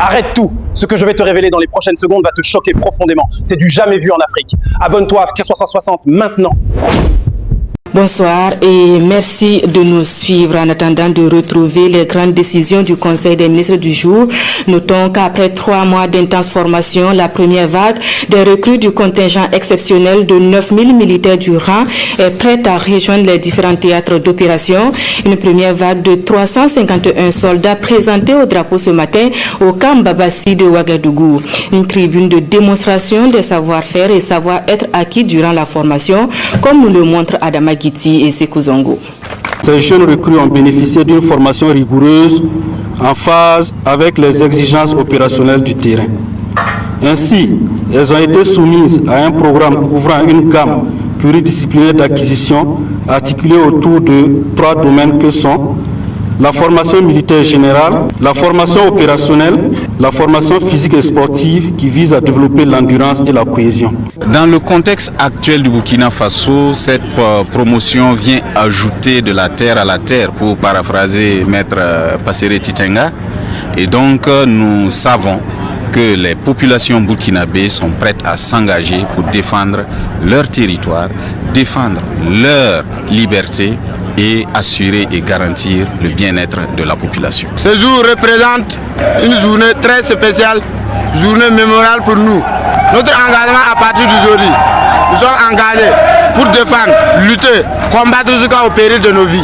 Arrête tout. Ce que je vais te révéler dans les prochaines secondes va te choquer profondément. C'est du jamais vu en Afrique. Abonne-toi à Africa 360 maintenant. Bonsoir et merci de nous suivre en attendant de retrouver les grandes décisions du Conseil des ministres du jour. Notons qu'après 3 mois d'intense formation, la première vague des recrues du contingent exceptionnel de 9000 militaires du rang est prête à rejoindre les différents théâtres d'opération. Une première vague de 351 soldats présentés au drapeau ce matin au camp Babassi de Ouagadougou. Une tribune de démonstration des savoir-faire et savoir-être acquis durant la formation, comme nous le montre Adama et Sekou Zongo. Ces jeunes recrues ont bénéficié d'une formation rigoureuse en phase avec les exigences opérationnelles du terrain. Ainsi, elles ont été soumises à un programme couvrant une gamme pluridisciplinaire d'acquisition articulée autour de 3 domaines que sont la formation militaire générale, la formation opérationnelle, la formation physique et sportive qui vise à développer l'endurance et la cohésion. Dans le contexte actuel du Burkina Faso, cette promotion vient ajouter de la terre à la terre, pour paraphraser Maître Passéré Titenga. Et donc nous savons que les populations burkinabées sont prêtes à s'engager pour défendre leur territoire, défendre leur liberté et assurer et garantir le bien-être de la population. Ce jour représente une journée très spéciale, journée mémorable pour nous. Notre engagement à partir d'aujourd'hui, nous sommes engagés pour défendre, lutter, combattre jusqu'au péril de nos vies.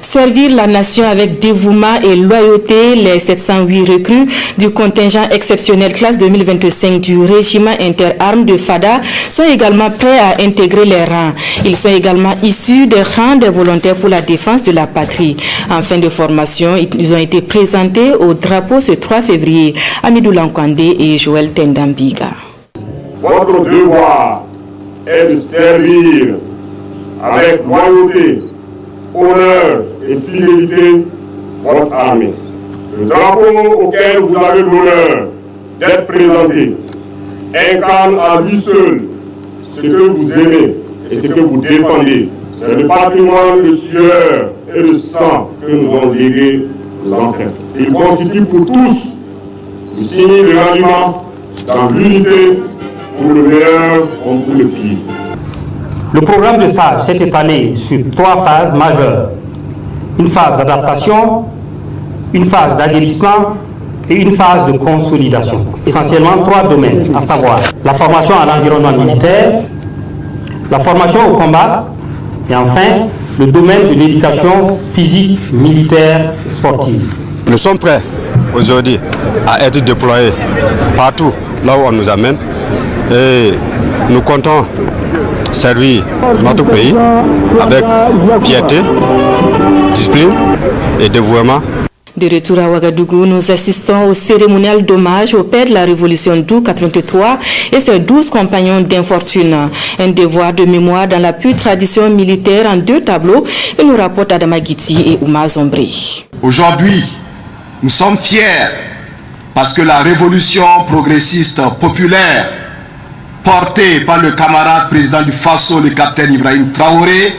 Servir la nation avec dévouement et loyauté, les 708 recrues du contingent exceptionnel classe 2025 du régiment interarmes de Fada sont également prêts à intégrer les rangs. Ils sont également issus des rangs des volontaires pour la défense de la patrie. En fin de formation, ils ont été présentés au drapeau ce 3 février. Amidou Lankwande et Joël Tendambiga. Votre devoir est de servir avec loyauté, honneur et fidélité votre armée. Le drapeau auquel vous avez l'honneur d'être présenté incarne à lui seul ce que vous aimez et ce que vous défendez. C'est le patrimoine de sueur et de sang que nous ont légué nos ancêtres. Il constitue pour tous le signe de l'aliment dans l'unité pour le meilleur comme pour le pire. Le programme de stage s'est étalé sur 3 phases majeures. Une phase d'adaptation, une phase d'aguerrissement et une phase de consolidation. Essentiellement 3 domaines, à savoir la formation à l'environnement militaire, la formation au combat et enfin le domaine de l'éducation physique, militaire et sportive. Nous sommes prêts aujourd'hui à être déployés partout là où on nous amène et nous comptons servir notre pays avec fierté, discipline et dévouement. De retour à Ouagadougou, nous assistons au cérémonial d'hommage au père de la Révolution d'août 83 et ses 12 compagnons d'infortune. Un devoir de mémoire dans la pure tradition militaire en 2 tableaux, et nous rapportent Adama Guiti et Oumar Zombré. Aujourd'hui, nous sommes fiers parce que la révolution progressiste populaire porté par le camarade président du Faso, le capitaine Ibrahim Traoré,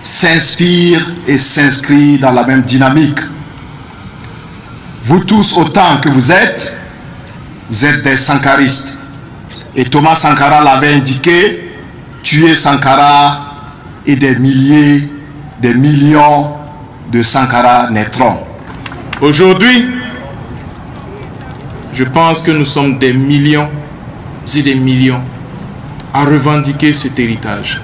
s'inspire et s'inscrit dans la même dynamique. Vous tous, autant que vous êtes des sankaristes. Et Thomas Sankara l'avait indiqué, tuer Sankara et des milliers, des millions de Sankara naîtront. Aujourd'hui, je pense que nous sommes des millions et des millions à revendiquer cet héritage.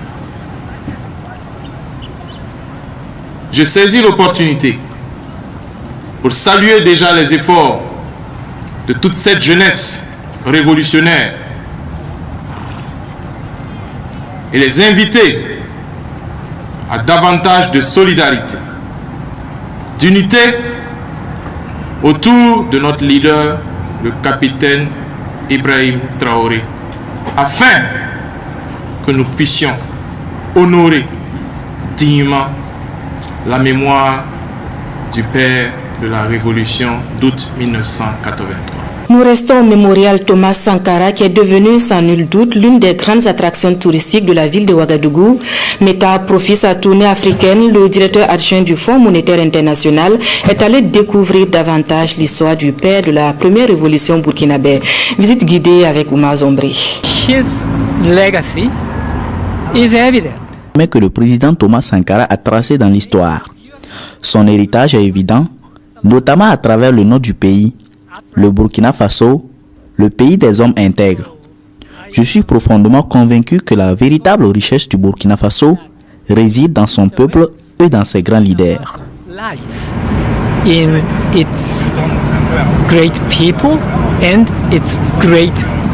Je saisis l'opportunité pour saluer déjà les efforts de toute cette jeunesse révolutionnaire et les inviter à davantage de solidarité, d'unité autour de notre leader, le capitaine Ibrahim Traoré, afin que nous puissions honorer dignement la mémoire du père de la Révolution d'août 1983. Nous restons au mémorial Thomas Sankara qui est devenu sans nul doute l'une des grandes attractions touristiques de la ville de Ouagadougou. Meta profit sa tournée africaine, le directeur adjoint du Fonds monétaire international est allé découvrir davantage l'histoire du père de la première révolution burkinabé. Visite guidée avec Oumar Zombri. His legacy is evident. Mais que le président Thomas Sankara a tracé dans l'histoire. Son héritage est évident, notamment à travers le nom du pays, le Burkina Faso, le pays des hommes intègres. Je suis profondément convaincu que la véritable richesse du Burkina Faso réside dans son peuple et dans ses grands leaders. Lies in its great people and its great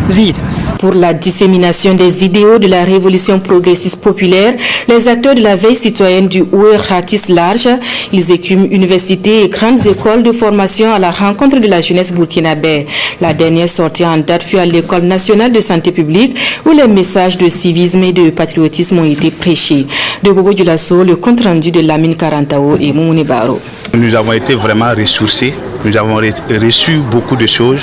leaders. Pour la dissémination des idéaux de la révolution progressiste populaire, les acteurs de la veille citoyenne du Oué ratissent large. Ils écument universités et grandes écoles de formation à la rencontre de la jeunesse burkinabé. La dernière sortie en date fut à l'École nationale de santé publique où les messages de civisme et de patriotisme ont été prêchés. De Bobo Dioulasso, le compte rendu de Lamine Karantao et Moumouni Baro. Nous avons été vraiment ressourcés, nous avons reçu beaucoup de choses,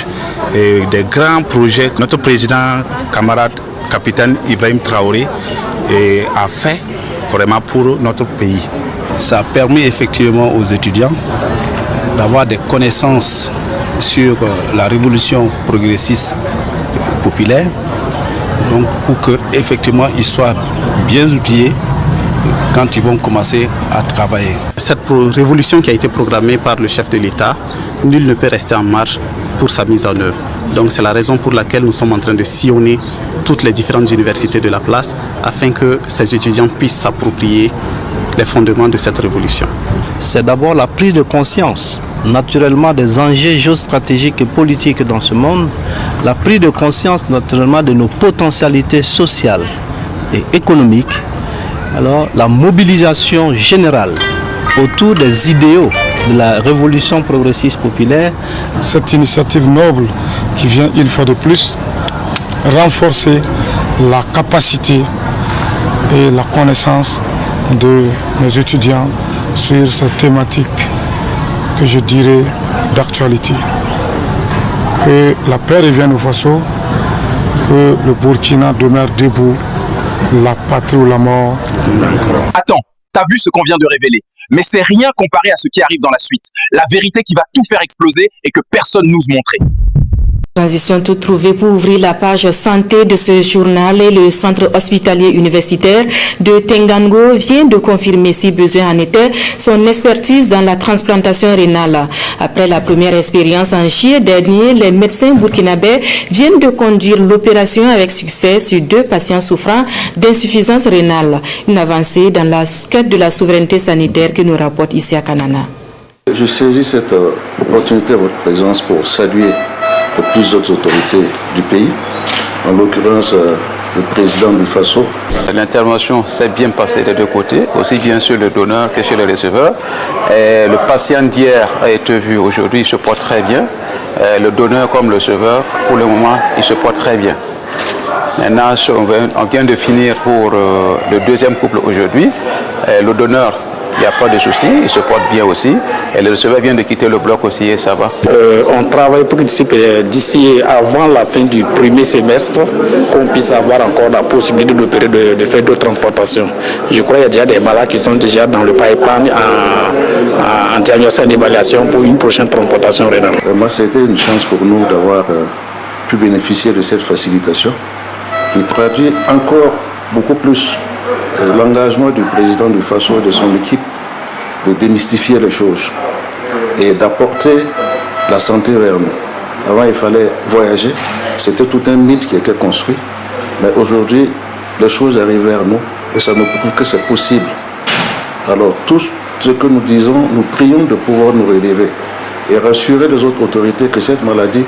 et des grands projets. Notre président, camarade, capitaine Ibrahim Traoré, a fait vraiment pour notre pays. Ça permet effectivement aux étudiants d'avoir des connaissances sur la révolution progressiste populaire, donc pour qu'effectivement ils soient bien outillés quand ils vont commencer à travailler. Cette révolution qui a été programmée par le chef de l'État, nul ne peut rester en marge pour sa mise en œuvre. Donc c'est la raison pour laquelle nous sommes en train de sillonner toutes les différentes universités de la place afin que ces étudiants puissent s'approprier les fondements de cette révolution. C'est d'abord la prise de conscience, naturellement, des enjeux géostratégiques et politiques dans ce monde, la prise de conscience naturellement de nos potentialités sociales et économiques. Alors, la mobilisation générale autour des idéaux de la révolution progressiste populaire. Cette initiative noble qui vient une fois de plus renforcer la capacité et la connaissance de nos étudiants sur cette thématique que je dirais d'actualité. Que la paix revienne au Faso, que le Burkina demeure debout, la patrie ou la mort. Attends, t'as vu ce qu'on vient de révéler, mais c'est rien comparé à ce qui arrive dans la suite. La vérité qui va tout faire exploser et que personne n'ose montrer. Transition toute trouvée pour ouvrir la page santé de ce journal et le centre hospitalier universitaire de Tengango vient de confirmer, si besoin en était, son expertise dans la transplantation rénale. Après la première expérience en juillet dernier, les médecins burkinabés viennent de conduire l'opération avec succès sur 2 patients souffrant d'insuffisance rénale. Une avancée dans la quête de la souveraineté sanitaire que nous rapporte ici à Kanana. Je saisis cette opportunité de votre présence pour saluer les plus hautes autorités du pays, en l'occurrence le président du Faso. L'intervention s'est bien passée des deux côtés, aussi bien sur le donneur que chez le receveur. Et le patient d'hier a été vu aujourd'hui, il se porte très bien. Et le donneur comme le receveur, pour le moment, il se porte très bien. Maintenant, on vient de finir pour le deuxième couple aujourd'hui. Le donneur, il n'y a pas de souci, il se porte bien aussi. Et le receveur vient de quitter le bloc aussi et ça va. On travaille pour d'ici avant la fin du premier semestre, qu'on puisse avoir encore la possibilité d'opérer, de faire d'autres transportations. Je crois qu'il y a déjà des malades qui sont déjà dans le pipeline en diagnostic et d'évaluation pour une prochaine transportation rénale. Moi, c'était une chance pour nous d'avoir pu bénéficier de cette facilitation qui traduit encore beaucoup plus l'engagement du président du Faso et de son équipe de démystifier les choses et d'apporter la santé vers nous. Avant, il fallait voyager. C'était tout un mythe qui était construit. Mais aujourd'hui, les choses arrivent vers nous et ça nous prouve que c'est possible. Alors, tout ce que nous disons, nous prions de pouvoir nous relever et rassurer les autres autorités que cette maladie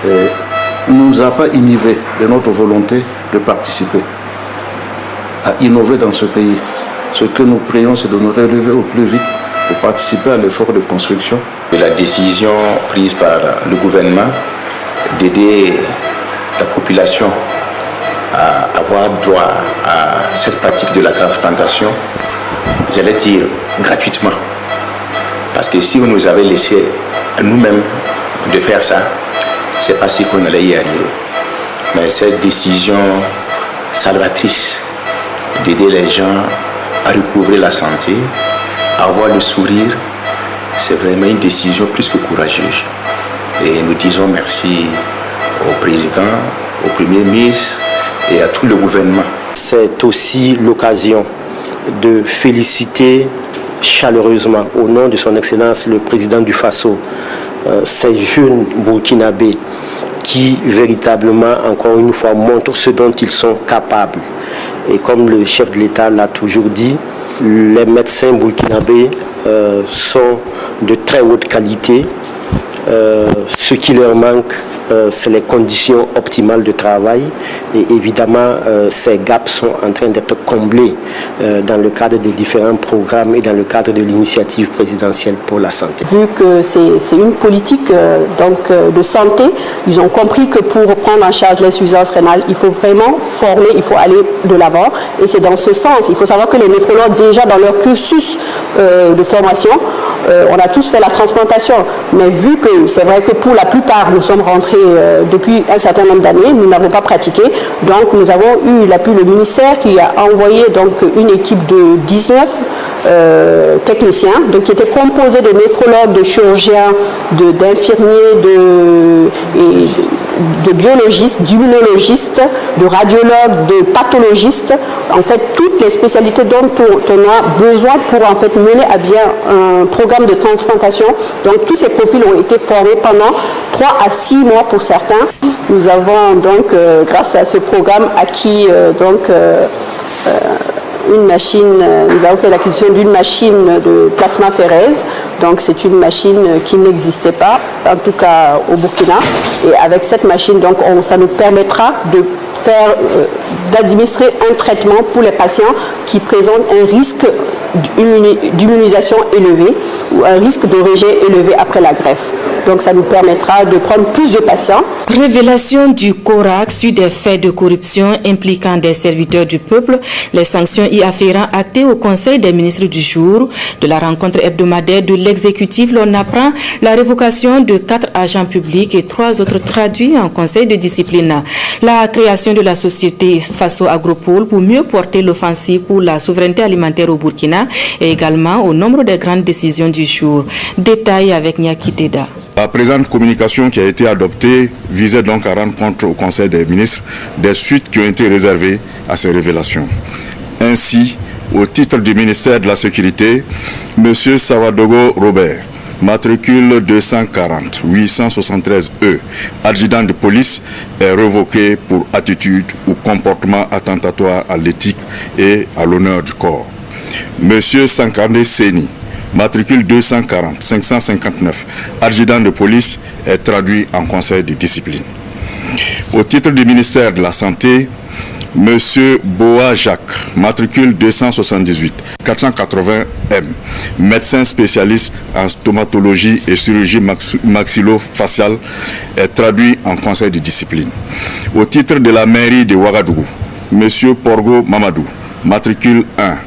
ne nous a pas inhibés de notre volonté de participer à innover dans ce pays. Ce que nous prions, c'est de nous relever au plus vite pour participer à l'effort de construction. La décision prise par le gouvernement d'aider la population à avoir droit à cette pratique de la transplantation, j'allais dire gratuitement. Parce que si on nous avait laissé nous-mêmes de faire ça, c'est pas si qu'on allait y arriver. Mais cette décision salvatrice d'aider les gens à recouvrer la santé, à avoir le sourire, c'est vraiment une décision plus que courageuse. Et nous disons merci au président, au premier ministre et à tout le gouvernement. C'est aussi l'occasion de féliciter chaleureusement au nom de son Excellence le président du Faso, ces jeunes burkinabés qui véritablement, encore une fois, montrent ce dont ils sont capables. Et comme le chef de l'État l'a toujours dit, les médecins burkinabés sont de très haute qualité. Ce qui leur manque, c'est les conditions optimales de travail. Et évidemment, ces gaps sont en train d'être comblés dans le cadre des différents programmes et dans le cadre de l'initiative présidentielle pour la santé. Vu que c'est une politique de santé, ils ont compris que pour prendre en charge l'insuffisance rénale, il faut vraiment former, il faut aller de l'avant. Et c'est dans ce sens. Il faut savoir que les néphrologues, déjà dans leur cursus de formation, on a tous fait la transplantation. Mais vu que c'est vrai que pour la plupart, nous sommes rentrés depuis un certain nombre d'années, nous n'avons pas pratiqué. Donc nous avons eu l'appui du ministère qui a envoyé donc une équipe de 19 techniciens, donc qui était composée de néphrologues, de chirurgiens, d'infirmiers, de biologistes, d'immunologistes, de radiologues, de pathologistes, en fait toutes les spécialités dont on a besoin pour en fait mener à bien un programme de transplantation. Donc tous ces profils ont été formés pendant 3 à 6 mois pour certains. Nous avons donc, grâce à ce programme, acquis une machine, nous avons fait l'acquisition d'une machine de plasmaphéreuse. Donc c'est une machine qui n'existait pas, en tout cas au Burkina. Et avec cette machine, donc, ça nous permettra d'administrer un traitement pour les patients qui présentent un risque d'immunisation élevé ou un risque de rejet élevé après la greffe. Donc ça nous permettra de prendre plus de patients. Révélation du CORAC sur des faits de corruption impliquant des serviteurs du peuple, les sanctions y afférent actées au Conseil des ministres du jour. De la rencontre hebdomadaire de l'exécutif, l'on apprend la révocation de 4 agents publics et 3 autres traduits en conseil de discipline. La création de la société Faso Agropole pour mieux porter l'offensive pour la souveraineté alimentaire au Burkina et également au nombre des grandes décisions du jour. Détail avec Nyaki Teda. La présente communication qui a été adoptée visait donc à rendre compte au Conseil des ministres des suites qui ont été réservées à ces révélations. Ainsi, au titre du ministère de la Sécurité, M. Savadogo Robert, matricule 240 873E, adjudant de police, est révoqué pour attitude ou comportement attentatoire à l'éthique et à l'honneur du corps. M. Sankane Seni, matricule 240 559, adjudant de police, est traduit en conseil de discipline. Au titre du ministère de la Santé, M. Boa Jacques, matricule 278 480M, médecin spécialiste en stomatologie et chirurgie maxillo-faciale, est traduit en conseil de discipline. Au titre de la mairie de Ouagadougou, M. Porgo Mamadou, matricule 1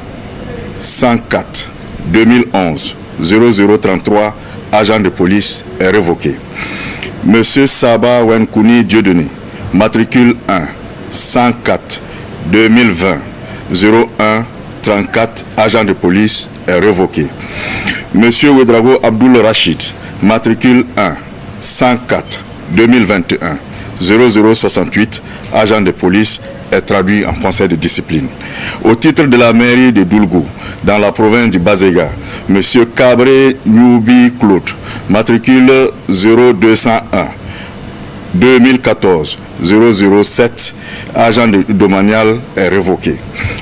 104 2011 0033, agent de police, est révoqué. M. Saba Wenkouni Dieudonné, matricule 1 104 2020 01 34, agent de police, est révoqué. M. Ouedraogo Abdoul Rachid, matricule 1 104 2021 0068, agent de police, est traduit en conseil de discipline. Au titre de la mairie de Doulgou, dans la province du Bazéga, M. Cabré Nyoubi Claude, matricule 0201 2014 007, agent domanial, est révoqué.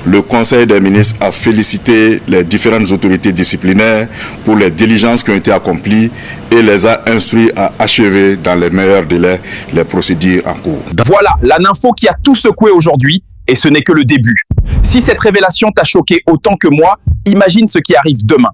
Le Conseil des ministres a félicité les différentes autorités disciplinaires pour les diligences qui ont été accomplies et les a instruits à achever dans les meilleurs délais les procédures en cours. Voilà la nympho qui a tout secoué aujourd'hui, et ce n'est que le début. Si cette révélation t'a choqué autant que moi, imagine ce qui arrive demain.